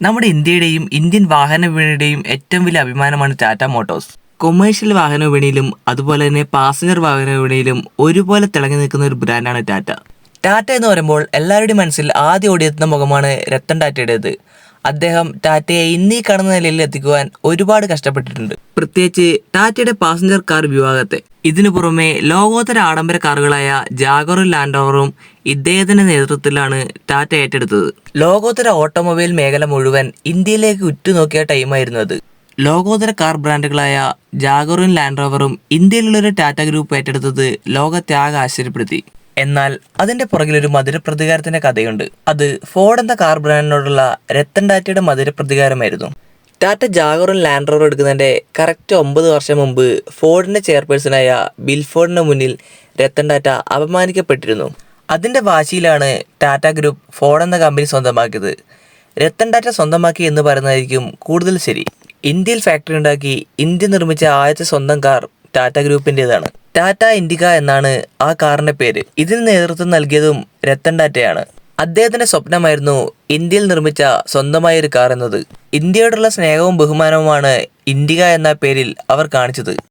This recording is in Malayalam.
നമ്മുടെ ഇന്ത്യയുടെയും ഇന്ത്യൻ വാഹന വിപണിയുടെയും ഏറ്റവും വലിയ അഭിമാനമാണ് ടാറ്റ മോട്ടോഴ്സ്. കൊമേഴ്ഷ്യൽ വാഹന വിപണിയിലും അതുപോലെ തന്നെ പാസഞ്ചർ വാഹന വിപണിയിലും ഒരുപോലെ തിളങ്ങി നിൽക്കുന്ന ഒരു ബ്രാൻഡാണ് ടാറ്റ. ടാറ്റ എന്ന് പറയുമ്പോൾ എല്ലാവരുടെയും മനസ്സിൽ ആദ്യം ഓടിയെത്തുന്ന മുഖമാണ് രത്തൻ ടാറ്റയുടേത്. അദ്ദേഹം ടാറ്റയെ ഇന്നീ കാണുന്ന നിലയിൽ എത്തിക്കുവാൻ ഒരുപാട് കഷ്ടപ്പെട്ടിട്ടുണ്ട്, പ്രത്യേകിച്ച് ടാറ്റയുടെ പാസഞ്ചർ കാർ വിഭാഗത്തെ. ഇതിനു പുറമെ ലോകോത്തര ആഡംബര കാറുകളായ ജാഗറും ലാൻഡ് റോവറും ഇദ്ദേഹത്തിന്റെ നേതൃത്വത്തിലാണ് ടാറ്റ ഏറ്റെടുത്തത്. ലോകോത്തര ഓട്ടോമൊബൈൽ മേഖല മുഴുവൻ ഇന്ത്യയിലേക്ക് ഉറ്റുനോക്കിയ ടൈമായിരുന്നു അത്. ലോകോത്തര കാർ ബ്രാൻഡുകളായ ജാഗറും ലാൻഡ് റോവറും ഇന്ത്യയിലുള്ളൊരു ടാറ്റ ഗ്രൂപ്പ് ഏറ്റെടുത്തത് ലോകത്തെ ആകെ ആശ്ചര്യപ്പെടുത്തി. എന്നാൽ അതിന്റെ പുറകിലൊരു മധുരപ്രതികാരത്തിന്റെ കഥയുണ്ട്. അത് ഫോർഡ് എന്ന കാർ ബ്രാൻഡിനോടുള്ള രത്തൻ ടാറ്റയുടെ മധുരപ്രതികാരമായിരുന്നു. ടാറ്റ ജാഗറും ലാൻഡ് റോവറും എടുക്കുന്നതിന്റെ കറക്റ്റ് 9 വർഷം മുമ്പ് ഫോർഡിന്റെ ചെയർപേഴ്സണായ ബിൽ ഫോർഡിന് മുന്നിൽ രത്തൻ ടാറ്റ അപമാനിക്കപ്പെട്ടിരുന്നു. അതിന്റെ വാശിയിലാണ് ടാറ്റ ഗ്രൂപ്പ് ഫോർഡ് എന്ന കമ്പനി സ്വന്തമാക്കിയത്. രത്തൻ ടാറ്റ സ്വന്തമാക്കി എന്ന് പറയുന്നതായിരിക്കും കൂടുതൽ ശരി. ഇന്ത്യയിൽ ഫാക്ടറി ഉണ്ടാക്കി ഇന്ത്യ നിർമ്മിച്ച ആദ്യത്തെ സ്വന്തം കാർ ടാറ്റ ഗ്രൂപ്പിൻ്റെതാണ്. ടാറ്റ ഇൻഡിക എന്നാണ് ആ കാറിന്റെ പേര്. ഇതിന് നേതൃത്വം നൽകിയതും രത്തൻ ടാറ്റയാണ്. അദ്ദേഹത്തിന്റെ സ്വപ്നമായിരുന്നു ഇന്ത്യയിൽ നിർമ്മിച്ച സ്വന്തമായ ഒരു കാർ എന്നത്. ഇന്ത്യയോടുള്ള സ്നേഹവും ബഹുമാനവുമാണ് ഇൻഡിക എന്ന പേരിൽ അവർ കാണിച്ചത്.